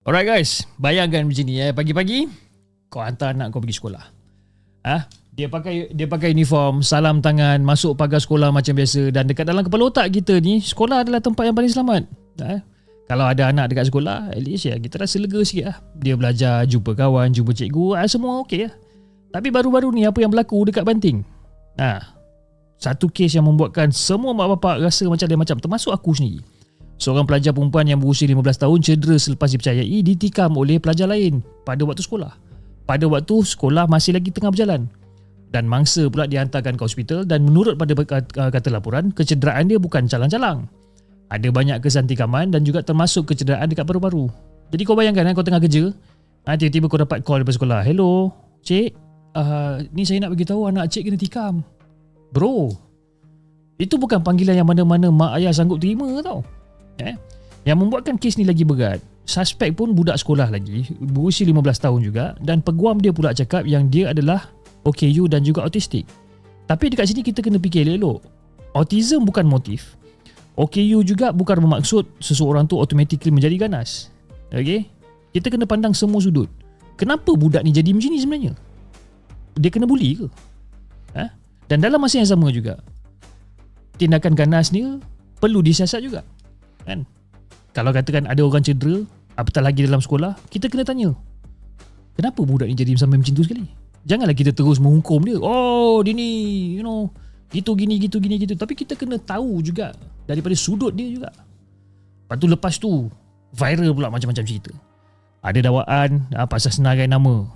Alright guys, bayangkan macam ni pagi-pagi kau hantar anak kau pergi sekolah. Dia pakai uniform, salam tangan, masuk pagar sekolah macam biasa, dan dekat dalam kepala otak kita ni, sekolah adalah tempat yang paling selamat. Kalau ada anak dekat sekolah, at least kita rasa lega sikit lah. Dia belajar, jumpa kawan, jumpa cikgu, semua okey lah. Tapi baru-baru ni apa yang berlaku dekat Banting? Satu kes yang membuatkan semua mak bapak rasa macam termasuk aku sendiri. Seorang pelajar perempuan yang berusia 15 tahun cedera selepas dipercayai ditikam oleh pelajar lain pada waktu sekolah. Pada waktu sekolah masih lagi tengah berjalan. Dan mangsa pula dihantarkan ke hospital, dan menurut pada kata laporan, kecederaan dia bukan calang-calang. Ada banyak kesan tikaman dan juga termasuk kecederaan dekat paru-paru. Jadi kau bayangkan kau tengah kerja, tiba-tiba kau dapat call daripada sekolah. Hello, cik, ni saya nak beritahu anak cik kena tikam. Bro, itu bukan panggilan yang mana-mana mak ayah sanggup terima tau. Yang membuatkan kes ni lagi berat, suspek pun budak sekolah lagi, berusia 15 tahun juga, dan peguam dia pula cakap yang dia adalah OKU dan juga autistik. Tapi dekat sini kita kena fikir elok. Autism bukan motif. OKU juga bukan bermaksud seseorang tu automatically menjadi ganas. Okay? Kita kena pandang semua sudut. Kenapa budak ni jadi macam ni sebenarnya? Dia kena bully ke? Dan dalam masa yang sama juga, tindakan ganas ni perlu disiasat juga. Kan? Kalau katakan ada orang cedera, apatah lagi dalam sekolah, kita kena tanya, kenapa budak ni jadi sampai macam tu sekali? Janganlah kita terus menghukum dia. Oh, dia ni, gitu gini. Tapi kita kena tahu juga daripada sudut dia juga. Lepas tu viral pula macam-macam cerita. Ada dakwaan pasal senarai nama.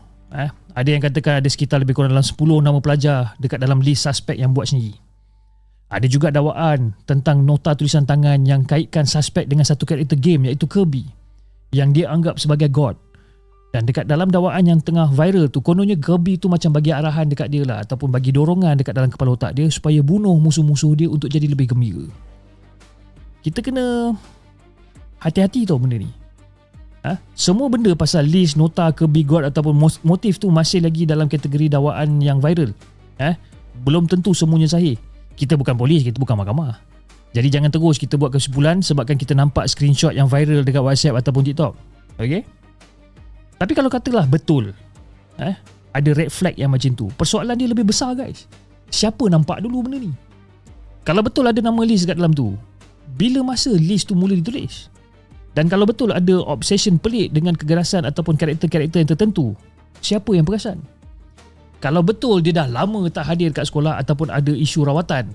Ada yang katakan ada sekitar lebih kurang dalam 10 nama pelajar dekat dalam list suspek yang buat sendiri. Ada juga dakwaan tentang nota tulisan tangan yang kaitkan suspek dengan satu karakter game iaitu Kirby yang dia anggap sebagai god. Dan dekat dalam dakwaan yang tengah viral tu, kononnya Kirby tu macam bagi arahan dekat dia lah, ataupun bagi dorongan dekat dalam kepala otak dia supaya bunuh musuh-musuh dia untuk jadi lebih gembira. Kita kena hati-hati tau benda ni. Semua benda pasal list, nota, Kirby god ataupun motif tu masih lagi dalam kategori dakwaan yang viral. Belum tentu semuanya sahih. Kita bukan polis, kita bukan mahkamah. Jadi jangan terus kita buat kesimpulan sebabkan kita nampak screenshot yang viral dekat WhatsApp ataupun TikTok. Okay? Tapi kalau katalah betul, ada red flag yang macam tu, persoalan dia lebih besar guys. Siapa nampak dulu benda ni? Kalau betul ada nama list kat dalam tu, bila masa list tu mula ditulis? Dan kalau betul ada obsession pelik dengan keganasan ataupun karakter-karakter yang tertentu, siapa yang perasan? Kalau betul dia dah lama tak hadir kat sekolah ataupun ada isu rawatan,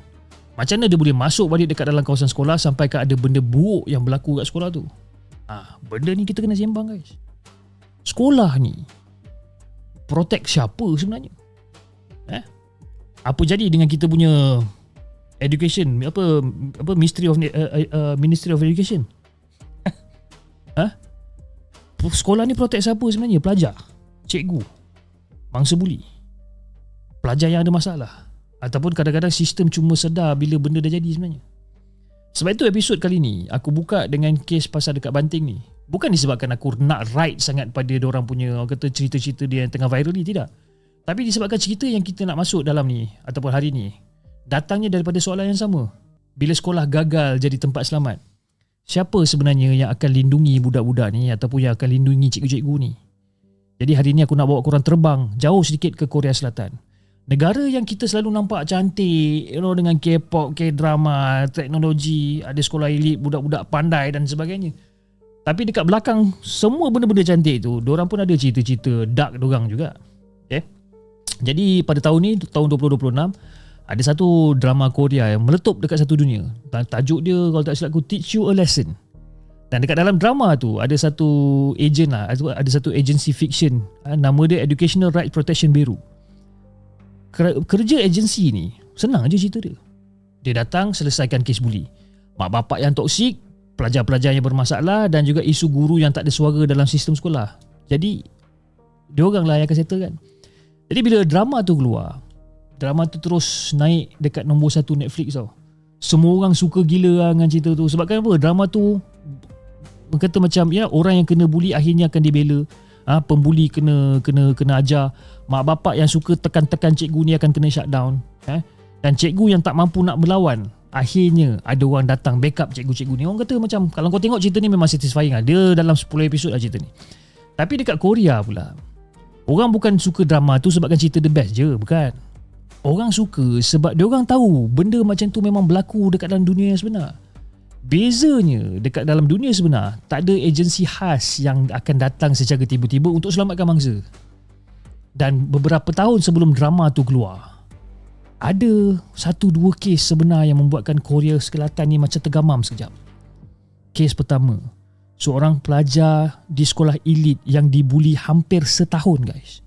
macam mana dia boleh masuk balik dekat dalam kawasan sekolah sampai ada benda buruk yang berlaku kat sekolah tu? Benda ni kita kena sembang guys. Sekolah ni protect siapa sebenarnya? Apa jadi dengan kita punya education, Ministry of Education? Sekolah ni protect siapa sebenarnya? Pelajar, cikgu, mangsa buli, pelajar yang ada masalah, ataupun kadang-kadang sistem cuma sedar bila benda dah jadi sebenarnya. Sebab itu episod kali ni aku buka dengan kes pasal dekat Banting ni. Bukan disebabkan aku nak right sangat pada diorang punya kata cerita-cerita dia yang tengah viral ni, tidak. Tapi disebabkan cerita yang kita nak masuk dalam ni ataupun hari ni datangnya daripada soalan yang sama. Bila sekolah gagal jadi tempat selamat, siapa sebenarnya yang akan lindungi budak-budak ni ataupun yang akan lindungi cikgu-cikgu ni? Jadi hari ni aku nak bawa korang terbang jauh sedikit ke Korea Selatan. Negara yang kita selalu nampak cantik, dengan K-pop, K-drama, teknologi, ada sekolah elit, budak-budak pandai dan sebagainya. Tapi dekat belakang semua benda-benda cantik tu, diorang pun ada cerita-cerita dark diorang juga. Okay? Jadi pada tahun ni, tahun 2026, ada satu drama Korea yang meletup dekat satu dunia. Tajuk dia kalau tak silap aku, Teach You a Lesson. Dan dekat dalam drama tu ada satu agent lah, ada satu agency fiction, nama dia Educational Right Protection Bureau. Kerja agensi ni senang je cerita dia. Dia datang selesaikan kes buli, mak bapak yang toksik, pelajar-pelajar yang bermasalah dan juga isu guru yang tak ada suara dalam sistem sekolah. Jadi diorang lah yang akan settle kan. Jadi bila drama tu keluar, drama tu terus naik dekat nombor 1 Netflix tau. Semua orang suka gila lah dengan cerita tu. Sebab kan apa, drama tu kata macam orang yang kena buli akhirnya akan dibela. Pembuli kena ajar. Mak bapak yang suka tekan-tekan cikgu ni akan kena shutdown. Dan cikgu yang tak mampu nak melawan akhirnya ada orang datang backup cikgu-cikgu ni. Orang kata macam, kalau kau tengok cerita ni memang satisfying lah. Dia dalam 10 episod lah cerita ni. Tapi dekat Korea pula, orang bukan suka drama tu sebabkan cerita the best je, bukan. Orang suka sebab dia orang tahu benda macam tu memang berlaku dekat dalam dunia yang sebenar. Bezanya dekat dalam dunia sebenar, tak ada agensi khas yang akan datang secara tiba-tiba untuk selamatkan mangsa. Dan beberapa tahun sebelum drama tu keluar, ada 1-2 kes sebenar yang membuatkan Korea Selatan ni macam tergamam sekejap. Kes pertama, seorang pelajar di sekolah elit yang dibuli hampir setahun, guys.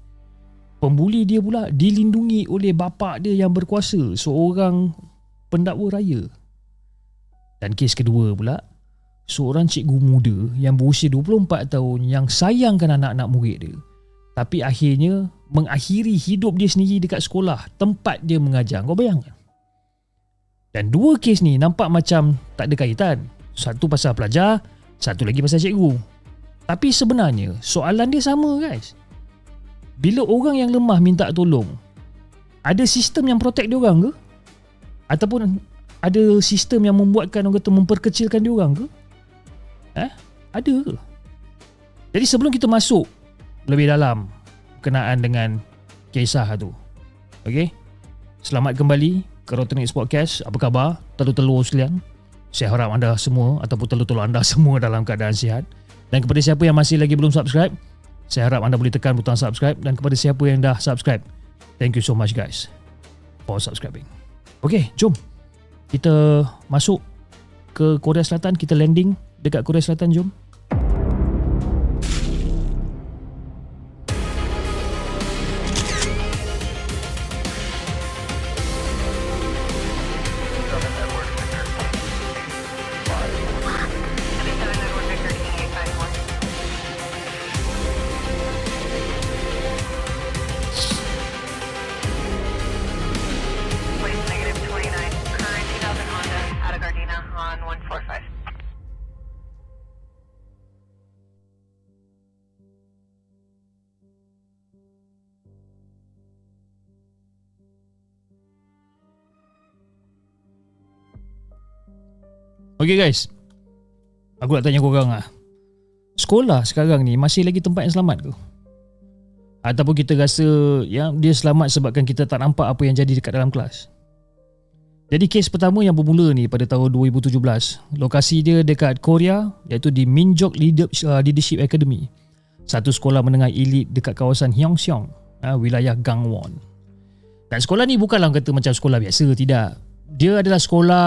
Pembuli dia pula dilindungi oleh bapa dia yang berkuasa, seorang pendakwa raya. Dan kes kedua pula, seorang cikgu muda yang berusia 24 tahun yang sayangkan anak-anak murid dia, tapi akhirnya mengakhiri hidup dia sendiri dekat sekolah tempat dia mengajar. Kau bayangkan? Dan 2 kes ni nampak macam tak ada kaitan. Satu pasal pelajar, satu lagi pasal cikgu. Tapi sebenarnya soalan dia sama, guys. Bila orang yang lemah minta tolong, ada sistem yang protect dia orang ke? Ataupun ada sistem yang membuatkan orang kata memperkecilkan dia orang ke? Ada ke? Jadi sebelum kita masuk lebih dalam berkenaan dengan kisah tu, okey, selamat kembali ke Rotonex Podcast. Apa khabar telur-telur sekalian? Saya harap anda semua ataupun telur-telur anda semua dalam keadaan sihat. Dan kepada siapa yang masih lagi belum subscribe, saya harap anda boleh tekan butang subscribe. Dan kepada siapa yang dah subscribe, thank you so much guys for subscribing. Okey, jom kita masuk ke Korea Selatan. Kita landing dekat Korea Selatan, jom. Okay guys, aku nak tanya korang lah, sekolah sekarang ni masih lagi tempat yang selamat ke? Ataupun kita rasa yang dia selamat sebabkan kita tak nampak apa yang jadi dekat dalam kelas? Jadi kes pertama yang bermula ni pada tahun 2017, lokasi dia dekat Korea, iaitu di Minjok Leadership Academy, satu sekolah menengah elit dekat kawasan Hyeongseong, wilayah Gangwon. Dan sekolah ni bukanlah kata macam sekolah biasa, tidak. Dia adalah sekolah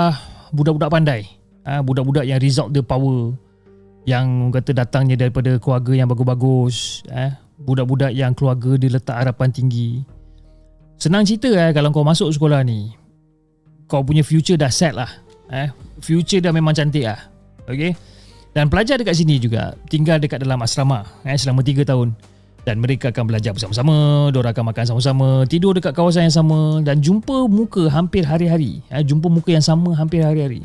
budak-budak pandai. Budak-budak yang result dia power, yang kata datangnya daripada keluarga yang bagus-bagus, budak-budak yang keluarga dia letak harapan tinggi. Senang cerita kalau kau masuk sekolah ni, kau punya future dah set lah. Future dah memang cantik lah. Okay? Dan pelajar dekat sini juga tinggal dekat dalam asrama selama 3 tahun. Dan mereka akan belajar bersama-sama, diorang akan makan sama-sama, tidur dekat kawasan yang sama dan jumpa muka hampir hari-hari. Jumpa muka yang sama hampir hari-hari.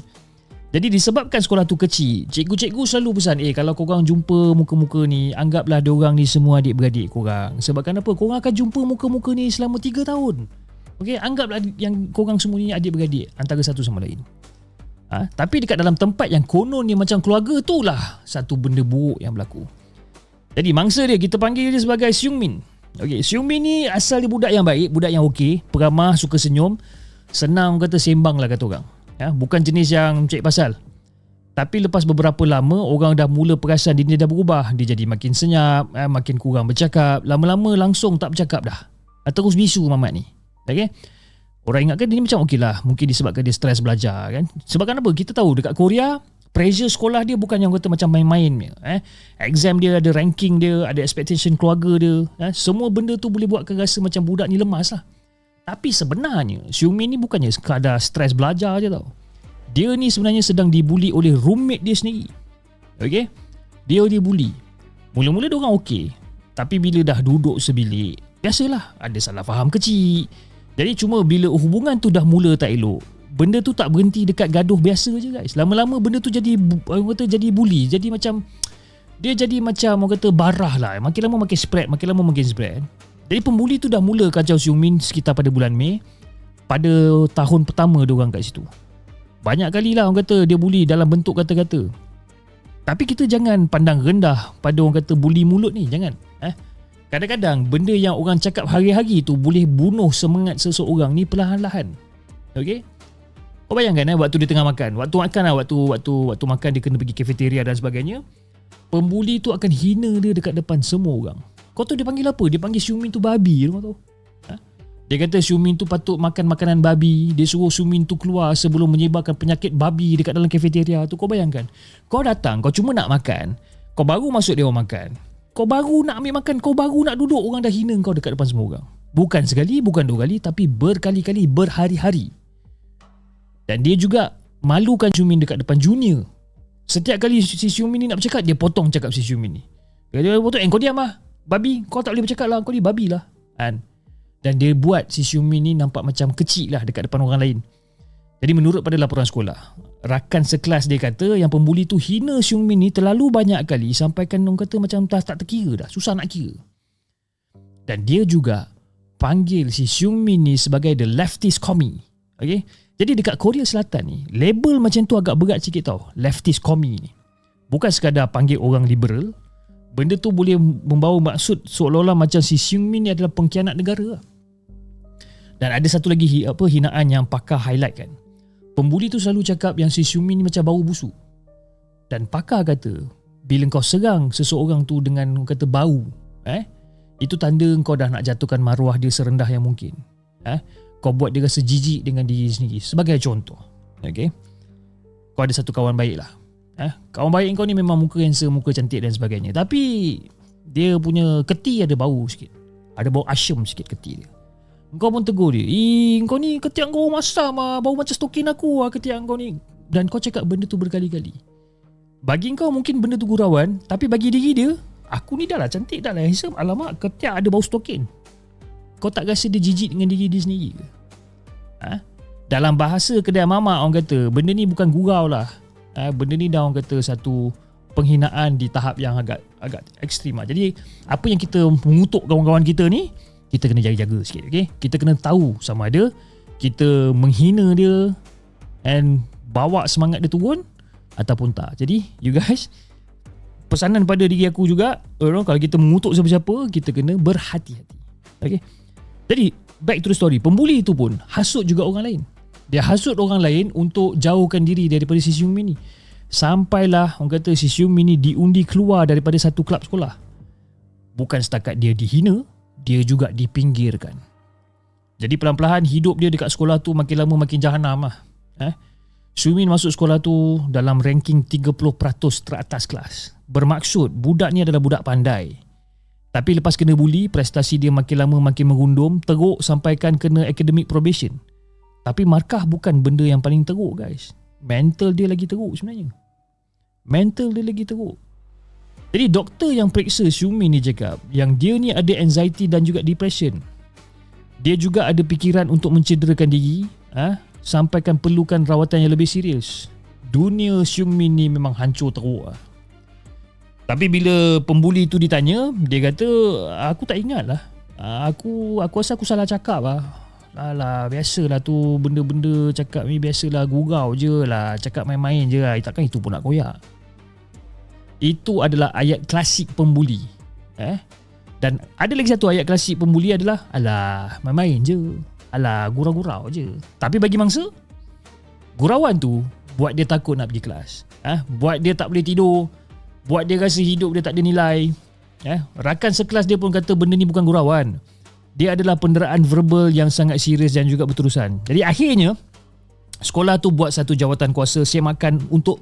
Jadi disebabkan sekolah tu kecil, cikgu-cikgu selalu pesan, kalau korang jumpa muka-muka ni, anggaplah diorang ni semua adik-beradik korang. Sebabkan apa? Korang akan jumpa muka-muka ni selama 3 tahun. Okay, anggaplah yang korang semua ni adik-beradik antara satu sama lain. Tapi dekat dalam tempat yang konon ni macam keluarga, tu lah satu benda buruk yang berlaku. Jadi mangsa dia, kita panggil dia sebagai Seungmin. Okay, Seungmin ni asal dia budak yang baik, budak yang okey, peramah, suka senyum, senang kata sembang lah kata orang. Bukan jenis yang cek pasal. Tapi lepas beberapa lama, orang dah mula perasan dia dah berubah. Dia jadi makin senyap, makin kurang bercakap. Lama-lama langsung tak bercakap dah. Terus bisu mamat ni. Okay? Orang ingatkan dia ni macam okey lah, mungkin disebabkan dia stres belajar kan. Sebabkan apa? Kita tahu dekat Korea, pressure sekolah dia bukan yang kata macam main-main. Exam dia ada ranking dia, ada expectation keluarga dia. Semua benda tu boleh buatkan rasa macam budak ni lemas lah. Tapi sebenarnya Seungmin ni bukannya sekadar stres belajar je tau. Dia ni sebenarnya sedang dibuli oleh roommate dia sendiri. Okay? Dia dibuli. Mula-mula dia orang okey, tapi bila dah duduk sebilik, biasalah ada salah faham kecil. Jadi cuma bila hubungan tu dah mula tak elok, benda tu tak berhenti dekat gaduh biasa je guys. Lama-lama benda tu jadi orang kata jadi bully. Jadi macam dia jadi macam orang kata barah lah. Makin lama makin spread, makin lama makin spread. Jadi pembuli tu dah mula kacau Seungmin sekitar pada bulan Mei, pada tahun pertama diorang kat situ. Banyak kali lah orang kata dia bully dalam bentuk kata-kata. Tapi kita jangan pandang rendah pada orang kata bully mulut ni. Jangan. Kadang-kadang benda yang orang cakap hari-hari tu boleh bunuh semangat seseorang ni perlahan-lahan. Okay? Kau bayangkan waktu dia tengah makan. Waktu makan lah, waktu makan dia kena pergi kafeteria dan sebagainya. Pembuli tu akan hina dia dekat depan semua orang. Kau tahu dia panggil apa? Dia panggil Syumin tu babi. Kau tahu? Dia kata Syumin tu patut makan makanan babi. Dia suruh Syumin tu keluar sebelum menyebarkan penyakit babi dekat dalam kafeteria tu. Kau bayangkan. Kau datang, kau cuma nak makan. Kau baru masuk dia orang makan. Kau baru nak ambil makan. Kau baru nak duduk. Orang dah hina kau dekat depan semua orang. Bukan sekali, bukan dua kali, tapi berkali-kali, berhari-hari. Dan dia juga malukan Syumin dekat depan junior. Setiap kali si Syumin ni nak bercakap, dia potong cakap si Syumin ni. Dia potong, kau diam lah. Babi, kau tak boleh bercakap lah. Kau ni babi lah. Dan dia buat si Syumin ni nampak macam kecil lah dekat depan orang lain. Jadi menurut pada laporan sekolah, rakan sekelas dia kata yang pembuli tu hina Syumin ni terlalu banyak kali sampaikan orang kata macam tak terkira dah. Susah nak kira. Dan dia juga panggil si Syumin ni sebagai the leftist commie. Okay? Jadi dekat Korea Selatan ni, label macam tu agak berat sikit tau. Leftist commie ni. Bukan sekadar panggil orang liberal. Benda tu boleh membawa maksud seolah-olah macam si Syumin ni adalah pengkhianat negara. Dan ada satu lagi hinaan yang pakar highlight kan. Pembuli tu selalu cakap yang si Syumin ni macam bau busuk. Dan pakar kata, bila kau serang seseorang tu dengan kata bau, itu tanda kau dah nak jatuhkan maruah dia serendah yang mungkin. Kau buat dia rasa jijik dengan diri sendiri. Sebagai contoh, okay? Kau ada satu kawan baik lah. Kawan baik kau ni memang muka handsome, muka cantik dan sebagainya. Tapi dia punya keti ada bau sikit. Ada bau asyam sikit keti dia. Kau pun tegur dia. Kau ni ketiak kau masam lah. Bau macam stokin aku lah ketiak kau ni. Dan kau cakap benda tu berkali-kali. Bagi kau mungkin benda tu gurauan. Tapi bagi diri dia, aku ni dah lah cantik, dah lah handsome. Alamak, ketiak ada bau stokin. Kau tak rasa dia jijik dengan diri dia sendiri ke? Dalam bahasa kedai mamak orang kata, benda ni bukan gurau lah. Benda ni dah orang kata satu penghinaan di tahap yang agak ekstrim lah. Jadi apa yang kita mengutuk kawan-kawan kita ni, kita kena jaga-jaga sikit. Okay? Kita kena tahu sama ada kita menghina dia and bawa semangat dia turun ataupun tak. Jadi you guys, pesanan pada diri aku juga, kalau kita mengutuk siapa-siapa, kita kena berhati-hati. Okay? Jadi back to the story, pembuli itu pun hasut juga orang lain. Dia hasut orang lain untuk jauhkan diri daripada si Syumin ni. Sampailah orang kata si Syumin ni diundi keluar daripada satu kelab sekolah. Bukan setakat dia dihina, dia juga dipinggirkan. Jadi pelan-pelan hidup dia dekat sekolah tu makin lama makin jahanam lah. Syumin masuk sekolah tu dalam ranking 30% teratas kelas. Bermaksud budak ni adalah budak pandai. Tapi lepas kena bully, prestasi dia makin lama makin merundum, teruk sampaikan kena academic probation. Tapi markah bukan benda yang paling teruk guys. Mental dia lagi teruk sebenarnya. Mental dia lagi teruk. Jadi doktor yang periksa Syumin ni cakap yang dia ni ada anxiety dan juga depression. Dia juga ada fikiran untuk mencederakan diri, sampaikan perlukan rawatan yang lebih serius. Dunia Syumin ni memang hancur teruk lah. Tapi bila pembuli tu ditanya, dia kata, aku tak ingat lah. Aku rasa aku salah cakap lah. Alah, biasalah tu benda-benda cakap ni biasalah, gurau je lah. Cakap main-main je lah. Takkan itu pun nak koyak. Itu adalah ayat klasik pembuli. Dan ada lagi satu ayat klasik pembuli adalah, alah, main-main je. Alah, gurau-gurau je. Tapi bagi mangsa, gurauan tu buat dia takut nak pergi kelas. Buat dia tak boleh tidur. Buat dia rasa hidup dia tak ada nilai. Rakan sekelas dia pun kata benda ni bukan gurauan. Dia adalah penderaan verbal yang sangat serius dan juga berterusan. Jadi akhirnya sekolah tu buat satu jawatan kuasa semakan untuk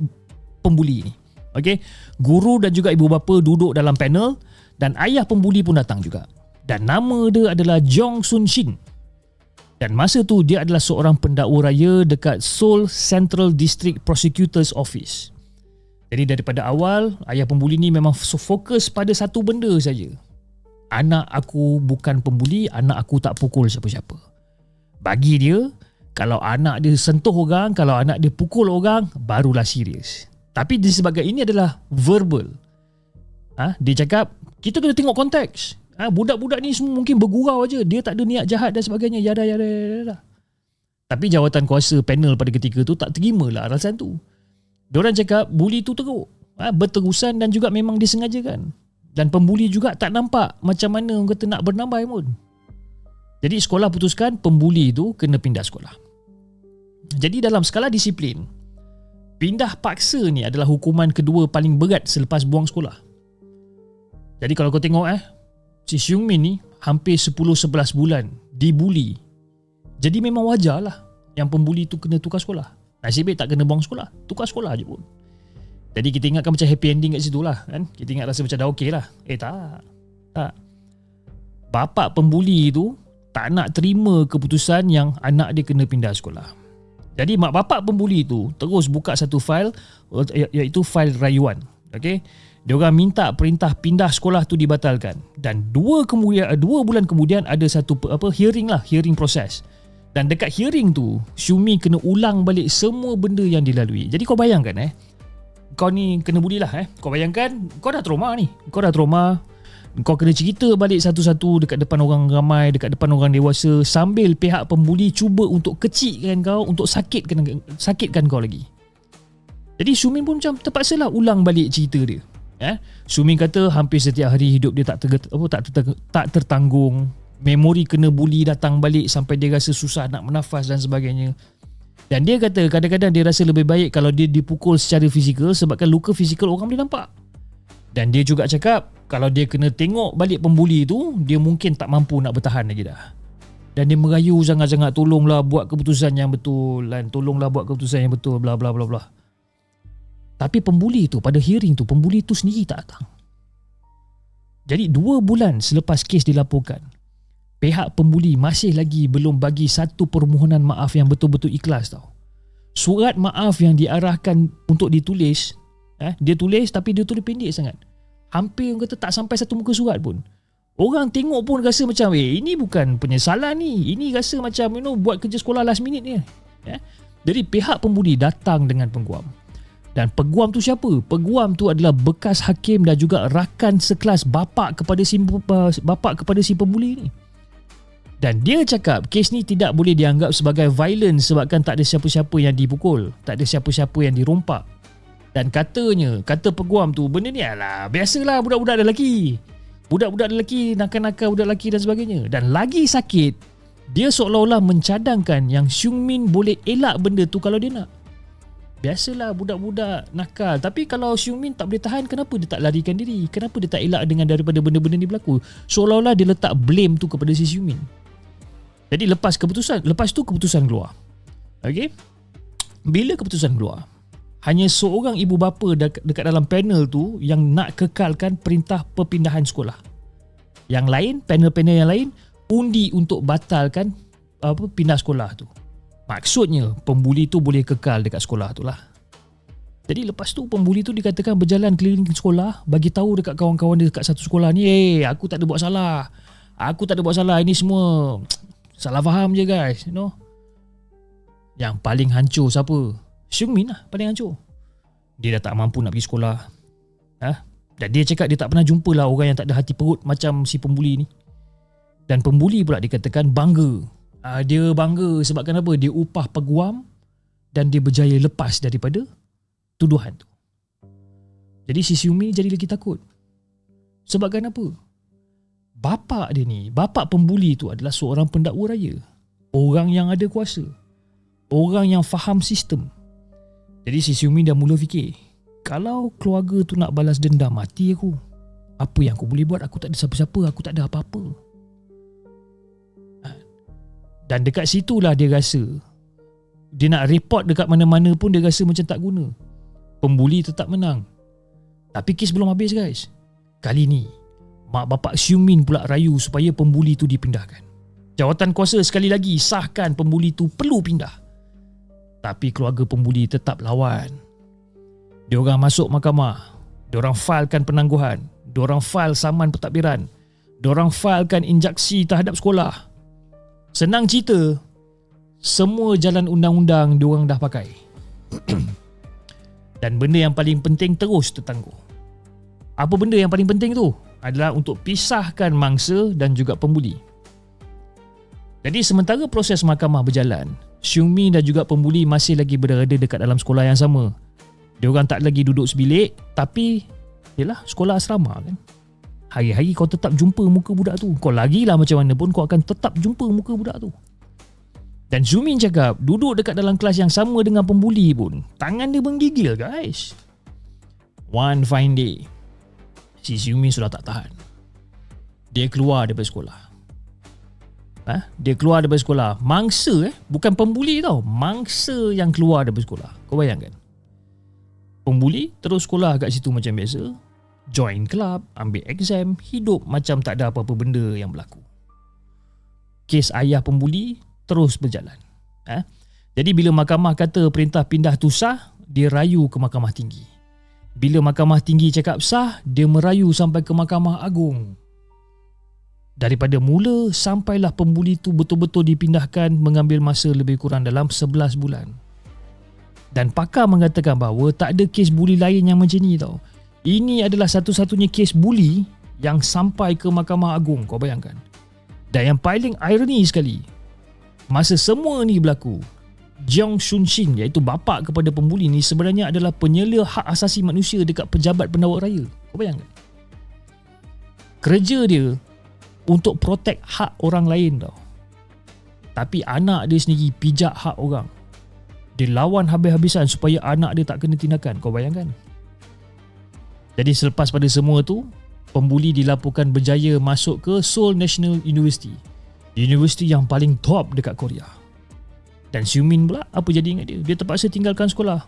pembuli ni. Okay? Guru dan juga ibu bapa duduk dalam panel dan ayah pembuli pun datang juga. Dan nama dia adalah Jong Sun Shin. Dan masa tu dia adalah seorang pendakwa raya dekat Seoul Central District Prosecutor's Office. Jadi daripada awal, ayah pembuli ni memang fokus pada satu benda saja. Anak aku bukan pembuli, anak aku tak pukul siapa-siapa. Bagi dia, kalau anak dia sentuh orang, kalau anak dia pukul orang, barulah serius. Tapi disebabkan ini adalah verbal. Dia cakap, kita kena tengok konteks. Budak-budak ni semua mungkin bergurau aja, dia tak ada niat jahat dan sebagainya. Yada. Tapi jawatan kuasa panel pada ketika tu tak terimalah alasan tu. Diorang cakap buli tu teruk, berterusan dan juga memang disengajakan. Dan pembuli juga tak nampak macam mana orang kata nak bernambai pun. Jadi sekolah putuskan pembuli tu kena pindah sekolah. Jadi dalam skala disiplin, pindah paksa ni adalah hukuman kedua paling berat selepas buang sekolah. Jadi kalau kau tengok si Seung Min ni hampir 10-11 bulan dibuli. Jadi memang wajar lah yang pembuli tu kena tukar sekolah. Nasib baik tak kena buang sekolah, tukar sekolah je pun. Jadi kita ingatkan macam happy ending kat situ lah kan? Kita ingat rasa macam dah okey lah. Tak. Bapak pembuli tu tak nak terima keputusan yang anak dia kena pindah sekolah. Jadi mak bapak pembuli tu terus buka satu fail, iaitu fail rayuan. Okay? Diorang minta perintah pindah sekolah tu dibatalkan. Dan 2 bulan kemudian ada satu hearing proses. Dan dekat hearing tu, Syumi kena ulang balik semua benda yang dilalui. Jadi kau bayangkan kau ni kena buli lah Kau bayangkan kau dah trauma ni. Kau kena cerita balik satu-satu dekat depan orang ramai, dekat depan orang dewasa, sambil pihak pembuli cuba untuk kecilkan kau, untuk sakitkan kau lagi. Jadi Syumin pun macam terpaksalah ulang balik cerita dia. Syumin kata hampir setiap hari hidup dia tak tertanggung. Memori kena buli datang balik sampai dia rasa susah nak bernafas dan sebagainya. Dan dia kata kadang-kadang dia rasa lebih baik kalau dia dipukul secara fizikal, sebabkan luka fizikal orang boleh nampak. Dan dia juga cakap kalau dia kena tengok balik pembuli tu, dia mungkin tak mampu nak bertahan lagi dah. Dan dia merayu sangat-sangat, tolonglah buat keputusan yang betul, dan tolonglah buat keputusan yang betul, bla bla bla bla. Tapi pembuli tu pada hearing tu, pembuli tu sendiri tak datang. Jadi 2 bulan selepas kes dilaporkan, pihak pembuli masih lagi belum bagi satu permohonan maaf yang betul-betul ikhlas tau. Surat maaf yang diarahkan untuk ditulis, dia tulis tapi dia tulis pendek sangat. Hampir orang kata tak sampai satu muka surat pun. Orang tengok pun rasa macam ini bukan penyesalan ni. Ini rasa macam buat kerja sekolah last minute ni. Jadi pihak pembuli datang dengan peguam. Dan peguam tu siapa? Peguam tu adalah bekas hakim dan juga rakan sekelas bapa kepada si pembuli ni. Dan dia cakap kes ni tidak boleh dianggap sebagai violence sebabkan tak ada siapa-siapa yang dipukul, tak ada siapa-siapa yang dirompak. Dan kata peguam tu, benda ni biasalah budak-budak lelaki. Budak-budak lelaki, nakal-nakal budak lelaki dan sebagainya. Dan lagi sakit, dia seolah-olah mencadangkan yang Seung Min boleh elak benda tu kalau dia nak. Biasalah budak-budak nakal. Tapi kalau Seung Min tak boleh tahan, kenapa dia tak larikan diri? Kenapa dia tak elak daripada benda-benda ni berlaku? Seolah-olah dia letak blame tu kepada si Seung Min. Jadi lepas tu keputusan keluar. Okey? Bila keputusan keluar, hanya seorang ibu bapa dekat dalam panel tu yang nak kekalkan perintah perpindahan sekolah. Yang lain, panel-panel yang lain undi untuk batalkan pindah sekolah tu. Maksudnya pembuli tu boleh kekal dekat sekolah tu lah. Jadi lepas tu pembuli tu dikatakan berjalan keliling sekolah, bagi tahu dekat kawan-kawan dia dekat satu sekolah ni, aku tak ada buat salah. Aku tak ada buat salah, ini semua salah faham je guys, Yang paling hancur siapa? Seung Min lah paling hancur. Dia dah tak mampu nak pergi sekolah. Dan dia cakap dia tak pernah jumpa lah orang yang tak ada hati perut macam si pembuli ni. Dan pembuli pula dikatakan bangga. Dia bangga sebabkan apa? Dia upah peguam dan dia berjaya lepas daripada tuduhan tu. Jadi si Seung Min jadi lagi takut. Sebabkan apa? Bapak dia ni, bapak pembuli tu adalah seorang pendakwa raya. Orang yang ada kuasa. Orang yang faham sistem. Jadi si Seung Min dah mula fikir, kalau keluarga tu nak balas dendam, mati aku. Apa yang aku boleh buat? Aku tak ada siapa-siapa, aku tak ada apa-apa. Dan dekat situlah dia rasa, dia nak report dekat mana-mana pun dia rasa macam tak guna. Pembuli tetap menang. Tapi kes belum habis guys. Kali ni mak bapak Seung Min pula rayu supaya pembuli tu dipindahkan. Jawatan kuasa sekali lagi sahkan pembuli tu perlu pindah. Tapi keluarga pembuli tetap lawan. Diorang masuk mahkamah. Diorang filekan penangguhan. Diorang file saman pentadbiran. Diorang filekan injaksi terhadap sekolah. Senang cerita, semua jalan undang-undang diorang dah pakai. Dan benda yang paling penting terus tertangguh. Apa benda yang paling penting tu? Adalah untuk pisahkan mangsa dan juga pembuli. Jadi sementara proses mahkamah berjalan, Syumi dan juga pembuli masih lagi berada dekat dalam sekolah yang sama. Diorang tak lagi duduk sebilik, tapi yelah, sekolah asrama kan. Hari-hari kau tetap jumpa muka budak tu. Kau lagilah macam mana pun, kau akan tetap jumpa muka budak tu. Dan Syumin cakap, duduk dekat dalam kelas yang sama dengan pembuli pun, tangan dia menggigil guys. One fine day, si Syumin sudah tak tahan. Dia keluar daripada sekolah. Dia keluar daripada sekolah. Mangsa bukan pembuli tau. Mangsa yang keluar daripada sekolah. Kau bayangkan. Pembuli terus sekolah kat situ macam biasa. Join club, ambil exam, hidup macam tak ada apa-apa benda yang berlaku. Kes ayah pembuli terus berjalan. Jadi bila mahkamah kata perintah pindah tu sah, dia rayu ke mahkamah tinggi. Bila mahkamah tinggi cakap sah, dia merayu sampai ke mahkamah agung. Daripada mula sampailah pembuli tu betul-betul dipindahkan, mengambil masa lebih kurang dalam 11 bulan. Dan pakar mengatakan bahawa tak ada kes buli lain yang macam ni tau. Ini adalah satu-satunya kes buli yang sampai ke mahkamah agung, kau bayangkan. Dan yang paling ironi sekali, masa semua ni berlaku, Jeong Shun Shin, iaitu bapa kepada pembuli ni, sebenarnya adalah penyela hak asasi manusia dekat Pejabat Pendakwa Raya. Kau bayangkan. Kerja dia untuk protect hak orang lain tau. Tapi anak dia sendiri pijak hak orang. Dia lawan habis-habisan supaya anak dia tak kena tindakan. Kau bayangkan. Jadi selepas pada semua tu, pembuli dilaporkan berjaya masuk ke Seoul National University, universiti yang paling top dekat Korea. Dan Syumin pula, apa jadi ingat dia? Dia terpaksa tinggalkan sekolah.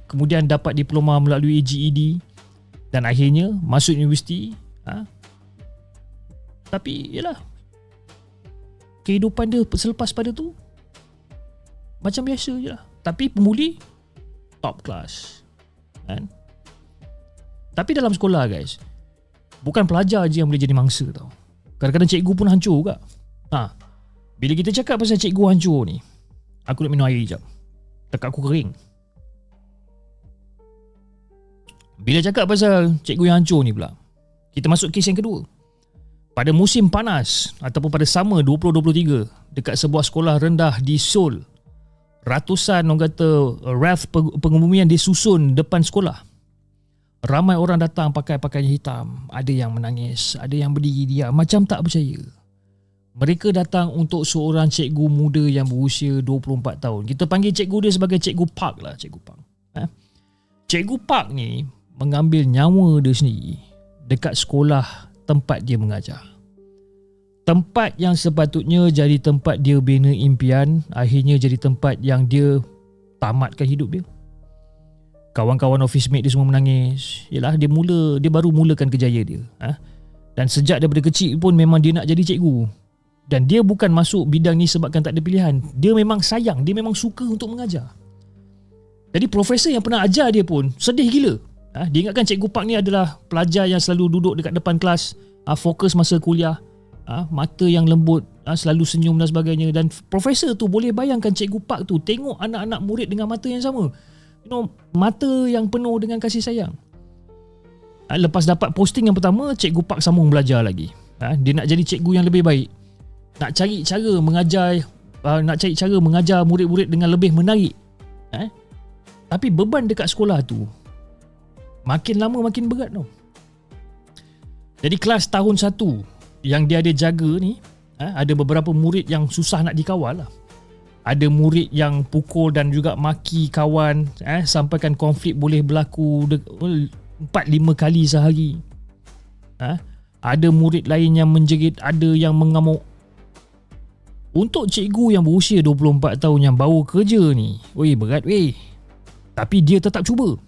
Kemudian dapat diploma melalui GED dan akhirnya masuk universiti. Tapi yelah, kehidupan dia selepas pada tu macam biasa je lah. Tapi pembuli top class kan? Tapi dalam sekolah guys, bukan pelajar je yang boleh jadi mangsa tau. Kadang-kadang cikgu pun hancur juga. Bila kita cakap pasal cikgu hancur ni, aku nak minum air sekejap. Tekak aku kering. Bila cakap pasal cikgu yang hancur ni pula, kita masuk kes yang kedua. Pada musim panas ataupun pada summer 2023, dekat sebuah sekolah rendah di Seoul, ratusan orang kata wrath pengebumian disusun depan sekolah. Ramai orang datang pakai pakaian hitam. Ada yang menangis, ada yang berdiri diam macam tak percaya. Mereka datang untuk seorang cikgu muda yang berusia 24 tahun. Kita panggil cikgu dia sebagai Cikgu Park lah, Cikgu Park. Cikgu Park ni mengambil nyawa dia sendiri dekat sekolah tempat dia mengajar. Tempat yang sepatutnya jadi tempat dia bina impian, akhirnya jadi tempat yang dia tamatkan hidup dia. Kawan-kawan office mate dia semua menangis. Yalah, dia baru mulakan kerjaya dia. Dan sejak daripada kecil pun memang dia nak jadi cikgu. Dan dia bukan masuk bidang ni sebabkan tak ada pilihan. Dia memang sayang, dia memang suka untuk mengajar. Jadi profesor yang pernah ajar dia pun sedih gila. Dia ingatkan Cikgu Park ni adalah pelajar yang selalu duduk dekat depan kelas, fokus masa kuliah, mata yang lembut, selalu senyum dan sebagainya. Dan profesor tu boleh bayangkan Cikgu Park tu tengok anak-anak murid dengan mata yang sama. Mata yang penuh dengan kasih sayang. Lepas dapat posting yang pertama, Cikgu Park sambung belajar lagi. Dia nak jadi cikgu yang lebih baik. Nak cari cara mengajar murid-murid dengan lebih menarik. Tapi beban dekat sekolah tu makin lama makin berat tau. Jadi kelas tahun 1 yang dia ada jaga ni, ada beberapa murid yang susah nak dikawal lah. Ada murid yang pukul dan juga maki kawan, sampaikan konflik boleh berlaku 4-5 kali sehari. Ada murid lain yang menjerit, ada yang mengamuk. Untuk cikgu yang berusia 24 tahun yang baru kerja ni, berat weh. Tapi dia tetap cuba.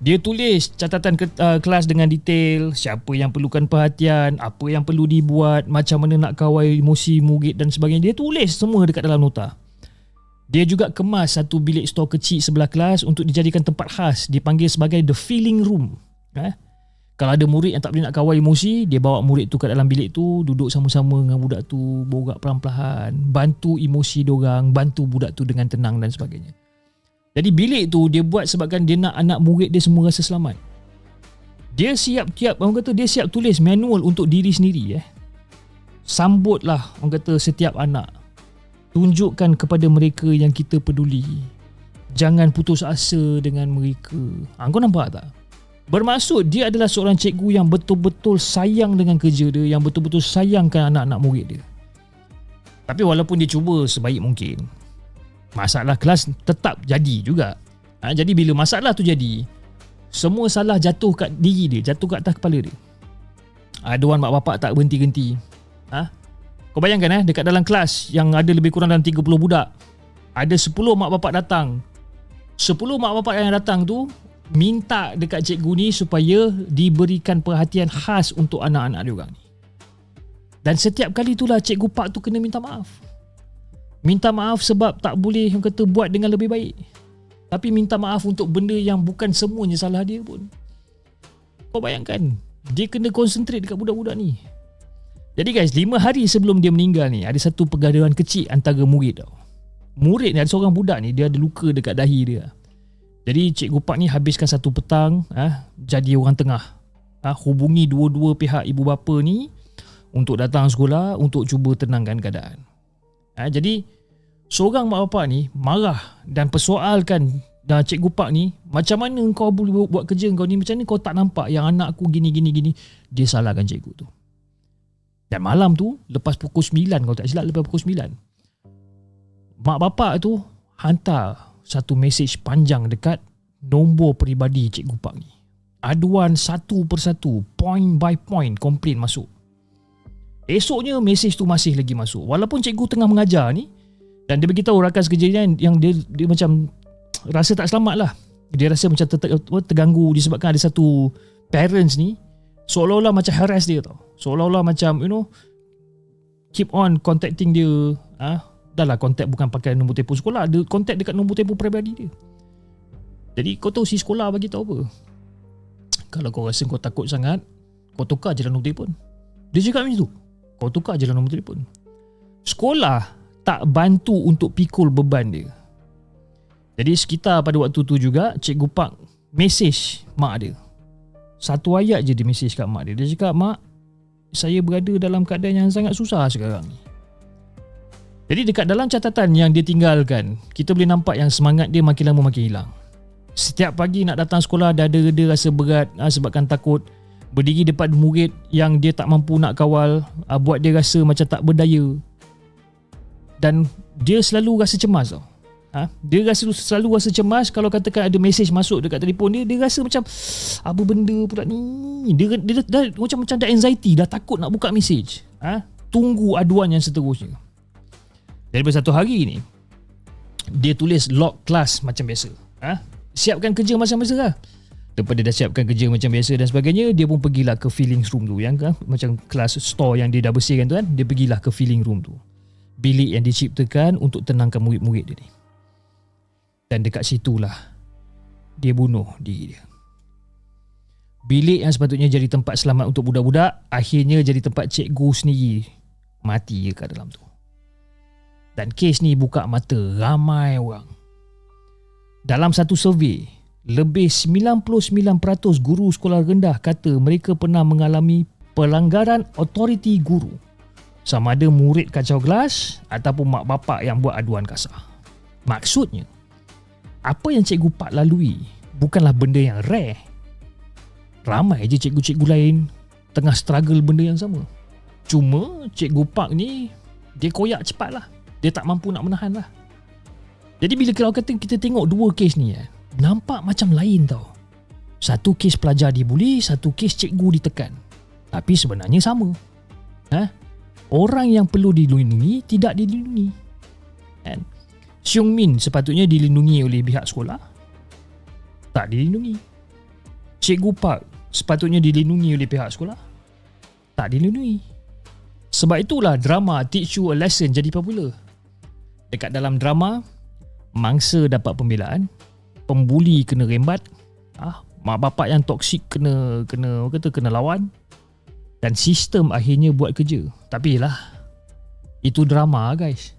Dia tulis catatan kelas dengan detail, siapa yang perlukan perhatian, apa yang perlu dibuat, macam mana nak kawal emosi murid dan sebagainya. Dia tulis semua dekat dalam nota. Dia juga kemas satu bilik stor kecil sebelah kelas untuk dijadikan tempat khas, dipanggil sebagai the feeling room. Kalau ada murid yang tak boleh nak kawal emosi, dia bawa murid tu kat dalam bilik tu, duduk sama-sama dengan budak tu, borak perlahan-lahan, bantu emosi diorang, bantu budak tu dengan tenang dan sebagainya. Jadi bilik tu dia buat sebabkan dia nak anak murid dia semua rasa selamat. Dia siap tulis manual untuk diri sendiri. Sambutlah orang kata setiap anak. Tunjukkan kepada mereka yang kita peduli. Jangan putus asa dengan mereka. Kau nampak tak? Bermaksud dia adalah seorang cikgu yang betul-betul sayang dengan kerja dia, yang betul-betul sayangkan anak-anak murid dia. Tapi walaupun dia cuba sebaik mungkin, masalah kelas tetap jadi juga. Jadi bila masalah tu jadi, semua salah jatuh kat diri dia, jatuh kat atas kepala dia. Aduan mak bapak tak berhenti-henti. Kau bayangkan dekat dalam kelas yang ada lebih kurang dalam 30 budak, ada 10 mak bapak datang. 10 mak bapak yang datang tu minta dekat cikgu ni supaya diberikan perhatian khas untuk anak-anak dia orang ni. Dan setiap kali itulah cikgu Pak tu kena minta maaf. Minta maaf sebab tak boleh yang kata buat dengan lebih baik. Tapi minta maaf untuk benda yang bukan semuanya salah dia pun. Kau bayangkan, dia kena concentrate dekat budak-budak ni. Jadi guys, 5 hari sebelum dia meninggal ni, ada satu pergaduhan kecil antara murid tau. Murid ni, ada seorang budak ni, dia ada luka dekat dahi dia. Jadi cikgu Pak ni habiskan satu petang jadi orang tengah. Hubungi dua-dua pihak ibu bapa ni untuk datang sekolah untuk cuba tenangkan keadaan. Jadi seorang mak bapak ni marah dan persoalkan cikgu Pak ni, macam mana kau boleh buat kerja kau ni, macam mana kau tak nampak yang anak aku gini. Dia salahkan cikgu tu. Dan malam tu, lepas pukul 9, kalau tak silap lepas pukul 9, mak bapak tu hantar satu mesej panjang dekat nombor peribadi cikgu Pak ni. Aduan satu persatu, point by point, komplain masuk. Esoknya mesej tu masih lagi masuk. Walaupun cikgu tengah mengajar ni, dan dia beritahu rakan sekerjanya yang dia macam rasa tak selamat lah. Dia rasa macam terganggu disebabkan ada satu parents ni seolah-olah macam harass dia tau. Seolah-olah macam keep on contacting dia. Dah lah, contact bukan pakai nombor telefon sekolah, ada contact dekat nombor telefon peribadi dia. Jadi kau tahu si sekolah bagi tahu apa? Kalau kau rasa kau takut sangat, kau tukar je lah nombor telefon. Dia cakap macam tu. Kau tukar je lah nombor telefon. Sekolah tak bantu untuk pikul beban dia. Jadi sekitar pada waktu tu juga, cikgu Pak mesej mak dia. Satu ayat je dia mesej kat mak dia. Dia cakap, "Mak, saya berada dalam keadaan yang sangat susah sekarang ni." Jadi dekat dalam catatan yang dia tinggalkan, kita boleh nampak yang semangat dia makin lama makin hilang. Setiap pagi nak datang sekolah, dada dia rasa berat sebabkan takut. Berdiri depan murid yang dia tak mampu nak kawal, buat dia rasa macam tak berdaya. Dan dia selalu rasa cemas tau. Dia selalu rasa cemas kalau katakan ada mesej masuk dekat telefon dia. Dia rasa macam apa benda pula ni. Dia dah macam ada anxiety, dah takut nak buka mesej. Tunggu aduan yang seterusnya. Daripada satu hari ni, dia tulis log kelas macam biasa. Siapkan kerja macam biasa lah. Lepas dia dah siapkan kerja macam biasa dan sebagainya, dia pun pergilah ke feelings room tu, yang macam kelas store yang dia dah bersihkan tu kan. Dia pergilah ke feeling room tu, bilik yang diciptakan untuk tenangkan murid-murid dia ni. Dan dekat situlah dia bunuh diri dia. Bilik yang sepatutnya jadi tempat selamat untuk budak-budak, akhirnya jadi tempat cikgu sendiri mati kat dalam tu. Dan kes ni buka mata ramai orang. Dalam satu survey, lebih 99% guru sekolah rendah kata mereka pernah mengalami pelanggaran autoriti guru. Sama ada murid kacau kelas ataupun mak bapak yang buat aduan kasar. Maksudnya, apa yang cikgu Pak lalui bukanlah benda yang rare. Ramai je cikgu-cikgu lain tengah struggle benda yang sama. Cuma cikgu Pak ni, dia koyak cepat lah. Dia tak mampu nak menahan lah. Jadi bila kalau kata kita tengok dua kes ni, nampak macam lain tau. Satu kes pelajar dibuli, satu kes cikgu ditekan. Tapi sebenarnya sama. Orang yang perlu dilindungi tidak dilindungi. Kan? Seung Min sepatutnya dilindungi oleh pihak sekolah, tak dilindungi. Cikgu Park sepatutnya dilindungi oleh pihak sekolah, tak dilindungi. Sebab itulah drama Teach You a Lesson jadi popular. Dekat dalam drama, mangsa dapat pembelaan, pembuli kena rembat, mak bapak yang toksik kena lawan, dan sistem akhirnya buat kerja. Tapi lah, itu drama guys.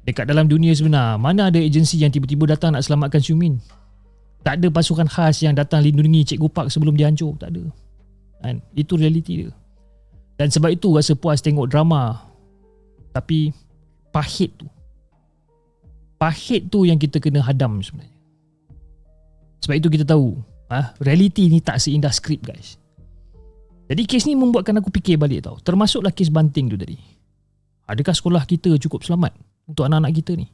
Dekat dalam dunia sebenar, mana ada agensi yang tiba-tiba datang nak selamatkan Seung Min? Tak ada pasukan khas yang datang lindungi Cikgu Park sebelum dia hancur. Tak ada. Kan? Itu realiti dia. Dan sebab itu rasa puas tengok drama. Tapi pahit tu yang kita kena hadam sebenarnya. Sebab itu kita tahu reality ni tak seindah skrip, guys. Jadi kes ni membuatkan aku fikir balik tau. Termasuklah kes banting tu tadi. Adakah sekolah kita cukup selamat untuk anak-anak kita ni?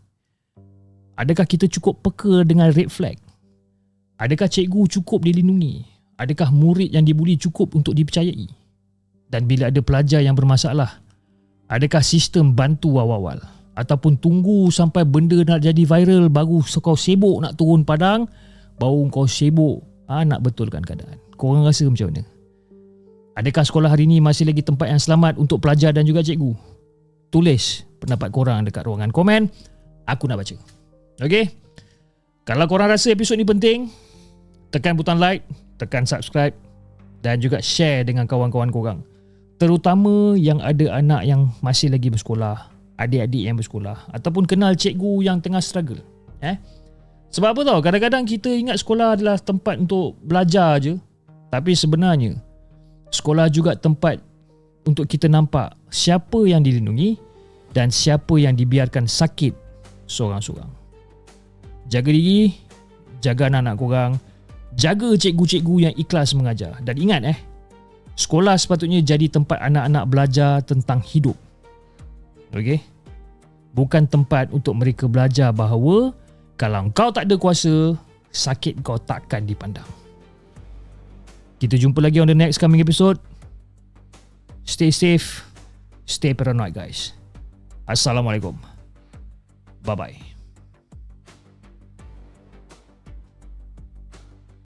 Adakah kita cukup peka dengan red flag? Adakah cikgu cukup dilindungi? Adakah murid yang dibuli cukup untuk dipercayai? Dan bila ada pelajar yang bermasalah, adakah sistem bantu awal-awal? Ataupun tunggu sampai benda nak jadi viral baru kau sibuk nak turun padang, baru kau sibuk nak betulkan keadaan? Korang rasa macam mana? Adakah sekolah hari ini masih lagi tempat yang selamat untuk pelajar dan juga cikgu? Tulis pendapat korang dekat ruangan komen. Aku nak baca. Okay? Kalau korang rasa episod ni penting, tekan butang like, tekan subscribe dan juga share dengan kawan-kawan korang. Terutama yang ada anak yang masih lagi bersekolah, adik-adik yang bersekolah ataupun kenal cikgu yang tengah struggle. Sebab apa tau, kadang-kadang kita ingat sekolah adalah tempat untuk belajar je, tapi sebenarnya sekolah juga tempat untuk kita nampak siapa yang dilindungi dan siapa yang dibiarkan sakit seorang-seorang. Jaga diri, jaga anak-anak korang, jaga cikgu-cikgu yang ikhlas mengajar. Dan ingat sekolah sepatutnya jadi tempat anak-anak belajar tentang hidup. Okey? Bukan tempat untuk mereka belajar bahawa kalau kau tak ada kuasa, sakit kau takkan dipandang. Kita jumpa lagi on the next coming episode. Stay safe, stay paranoid, guys. Assalamualaikum. Bye-bye.